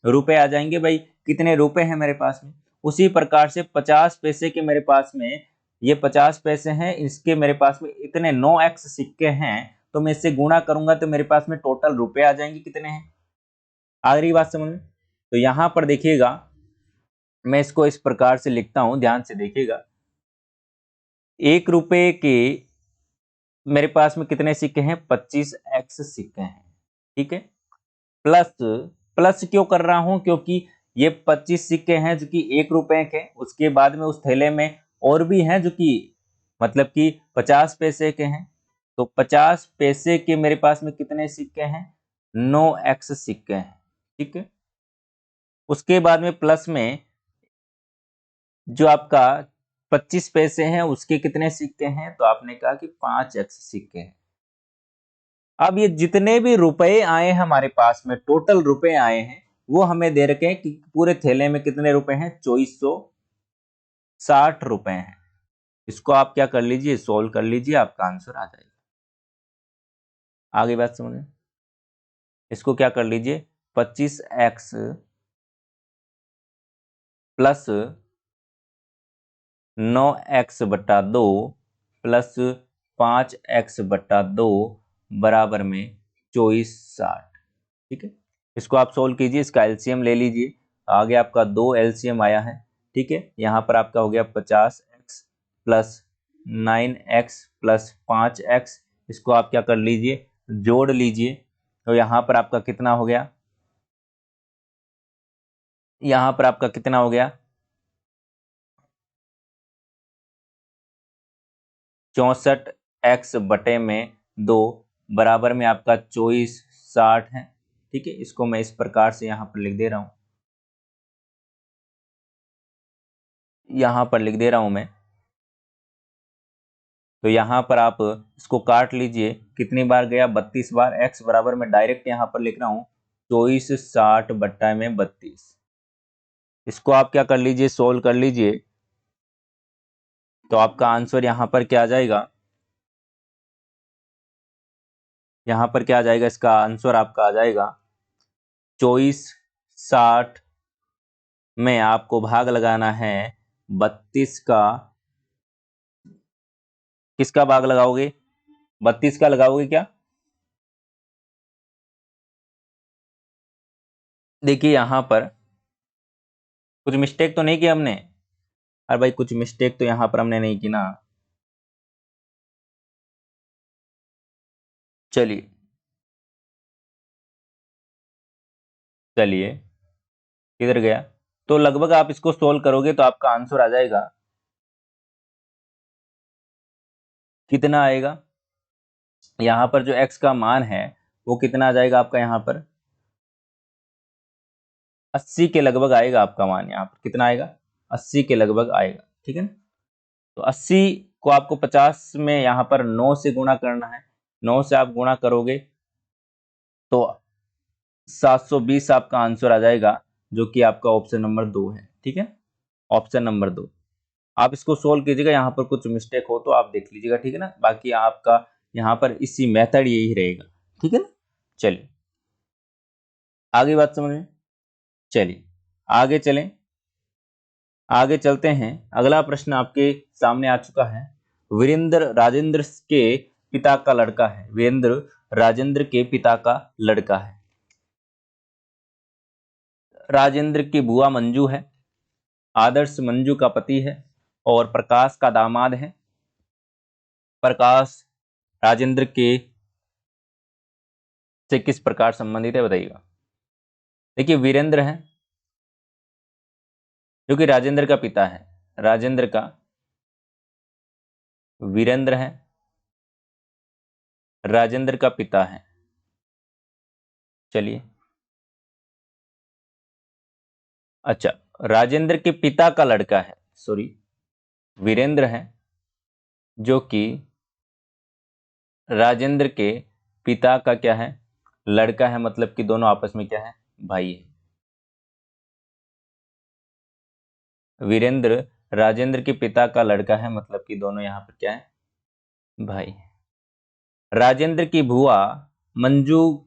रुपए आ जाएंगे। भाई कितने रुपए हैं मेरे पास में। उसी प्रकार से 50 पैसे के मेरे पास में, ये 50 पैसे हैं, इसके मेरे पास में इतने 9x सिक्के हैं, तो मैं इससे गुणा करूंगा तो मेरे पास में टोटल रुपए आ जाएंगे कितने हैं। आ रही बात समझ में। तो यहां पर देखिएगा, मैं इसको इस प्रकार से लिखता हूं, ध्यान से देखिएगा। 1 रुपए के मेरे पास में कितने सिक्के हैं, 25x सिक्के हैं, ठीक है। प्लस, प्लस क्यों कर रहा हूं, क्योंकि ये 25 सिक्के हैं जो कि 1 रुपए के, उसके बाद में उस थैले में और भी हैं जो कि मतलब कि 50 पैसे के हैं। तो 50 पैसे के मेरे पास में कितने सिक्के हैं, 9x सिक्के हैं, ठीक है। उसके बाद में प्लस में जो आपका 25 पैसे हैं उसके कितने सिक्के हैं, तो आपने कहा कि 5x सिक्के हैं। अब ये जितने भी रुपए आए हैं हमारे पास में, टोटल रुपए आए हैं, वो हमें दे रखे हैं कि पूरे थैले में कितने रुपए हैं, 2460 रुपए हैं। इसको आप क्या कर लीजिए, सोल्व कर लीजिए, आपका आंसर आ जाएगा। आगे बात समझे। इसको क्या कर लीजिए, 25x plus 9x/2 plus 5x/2 बराबर में 24/60। ठीक है, इसको आप सोल्व कीजिए, इसका एलसीएम ले लीजिए। आगे आपका 2 एलसीएम आया है। ठीक है, यहाँ पर आपका हो गया 50x plus 9x plus 5x। इसको आप क्या कर लीजिए, जोड़ लीजिए। तो यहाँ पर आपका कितना हो गया, यहाँ पर आपका कितना हो गया 64x/2 बराबर में आपका 24/60 है। ठीक है, इसको मैं इस प्रकार से यहाँ पर लिख दे रहा हूं, यहाँ पर लिख दे रहा हूं मैं। तो यहाँ पर आप इसको काट लीजिए, कितनी बार गया 32 बार। x बराबर में डायरेक्ट यहाँ पर लिख रहा हूँ 24/60/32। इसको आप क्या कर लीजिए, सोल्व कर लीजिए। तो आपका आंसर यहाँ पर क्या आ जाएगा, यहाँ पर क्या आ जाएगा, इसका आंसर आपका आ जाएगा 24/60 में आपको भाग लगाना है 32 का। किसका भाग लगाओगे, 32 का लगाओगे क्या? देखिए यहाँ पर कुछ मिस्टेक तो नहीं की हमने। अरे भाई कुछ मिस्टेक तो यहाँ पर हमने नहीं की ना। चलिए चलिए, किधर गया? तो लगभग आप इसको सोल्व करोगे तो आपका आंसर आ जाएगा, कितना आएगा यहाँ पर जो x का मान है वो कितना आ जाएगा आपका, यहाँ पर 80 के लगभग आएगा आपका मान। यहाँ पर कितना आएगा, 80 के लगभग आएगा। ठीक है ना, तो 80 को आपको 50 में यहाँ पर 9 से गुणा करना है। 9 से आप गुणा करोगे तो 720 आपका आंसर आ जाएगा, जो कि आपका ऑप्शन नंबर 2 है। ठीक है, ऑप्शन नंबर 2। आप इसको सोल्व कीजिएगा, यहाँ पर कुछ मिस्टेक हो तो आप देख लीजिएगा। ठीक है ना, बाकी आपका यहाँ पर इसी मेथड यही रहेगा। ठीक है ना, चलिए आगे बात समझ में। चलिए आगे चलें, आगे चलते हैं। अगला प्रश्न आपके सामने आ चुका है। वीरेंद्र राजेंद्र के पिता का लड़का है। वीरेंद्र राजेंद्र के पिता का लड़का है। राजेंद्र की बुआ मंजू है, आदर्श मंजू का पति है और प्रकाश का दामाद है। प्रकाश राजेंद्र के से किस प्रकार संबंधित है बताइएगा। देखिए वीरेंद्र है जो कि राजेंद्र का पिता है, राजेंद्र का वीरेंद्र है, राजेंद्र का पिता है। चलिए अच्छा, राजेंद्र के पिता का लड़का है, सॉरी वीरेंद्र है जो कि राजेंद्र के पिता का क्या है, लड़का है। मतलब कि दोनों आपस में क्या है, भाई है। वीरेंद्र राजेंद्र के पिता का लड़का है, मतलब कि दोनों यहाँ पर क्या है, भाई है। राजेंद्र की बुआ मंजू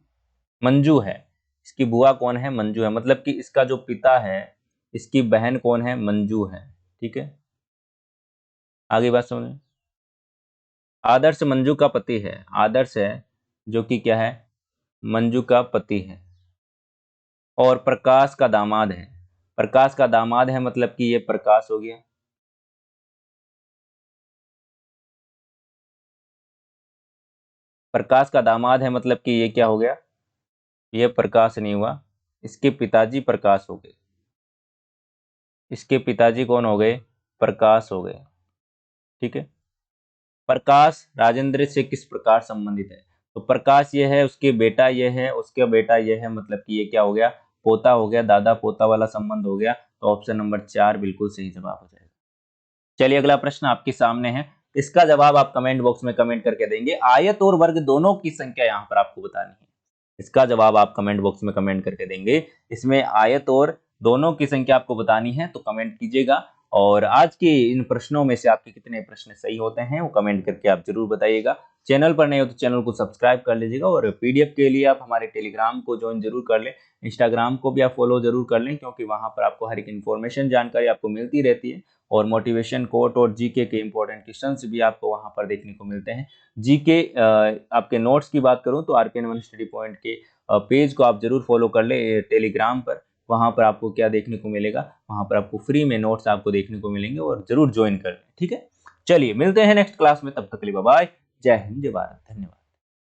मंजू है। इसकी बुआ कौन है, मंजू है। मतलब कि इसका जो पिता है इसकी बहन कौन है, मंजू है। ठीक है, आगे बात समझ। आदर्श मंजू का पति है, आदर्श है जो कि क्या है, मंजू का पति है। और प्रकाश का दामाद है, प्रकाश का दामाद है मतलब कि ये प्रकाश हो गया। प्रकाश का दामाद है मतलब कि ये क्या हो गया, ये प्रकाश नहीं हुआ, इसके पिताजी प्रकाश हो गए। इसके पिताजी कौन हो गए, प्रकाश हो गए। ठीक है, प्रकाश राजेंद्र से किस प्रकार संबंधित है, तो प्रकाश ये है, उसके बेटा ये है, उसके बेटा ये है। मतलब कि ये क्या हो गया, पोता हो गया, दादा पोता वाला संबंध हो गया। तो ऑप्शन नंबर 4 बिल्कुल सही जवाब हो जाएगा। चलिए अगला प्रश्न आपके सामने है, इसका जवाब आप कमेंट बॉक्स में कमेंट करके देंगे। आयत और वर्ग दोनों की संख्या यहाँ पर आपको बतानी है। इसका जवाब आप कमेंट बॉक्स में कमेंट करके देंगे। इसमें आयत और दोनों की संख्या आपको बतानी है, तो कमेंट कीजिएगा। और आज के इन प्रश्नों में से आपके कितने प्रश्न सही होते हैं वो कमेंट करके आप जरूर बताइएगा। चैनल पर नए हो तो चैनल को सब्सक्राइब कर लीजिएगा। और पीडीएफ के लिए आप हमारे टेलीग्राम को ज्वाइन जरूर कर लें, इंस्टाग्राम को भी आप फॉलो जरूर कर लें, क्योंकि वहां पर आपको हर एक इन्फॉर्मेशन जानकारी आपको मिलती रहती है। और मोटिवेशन कोट और जीके के इंपॉर्टेंट क्वेश्चंस भी आपको वहां पर देखने को मिलते हैं। जीके आपके नोट्स की बात करूं तो RPN1 स्टडी पॉइंट के पेज को आप जरूर फॉलो कर ले टेलीग्राम पर। वहां पर आपको क्या देखने को मिलेगा, वहां पर आपको फ्री में नोट्स आपको देखने को मिलेंगे और जरूर ज्वाइन कर लें। ठीक है, चलिए मिलते हैं नेक्स्ट क्लास में, तब तक के लिए बाय बाय। जय हिंद, जय भारत, धन्यवाद।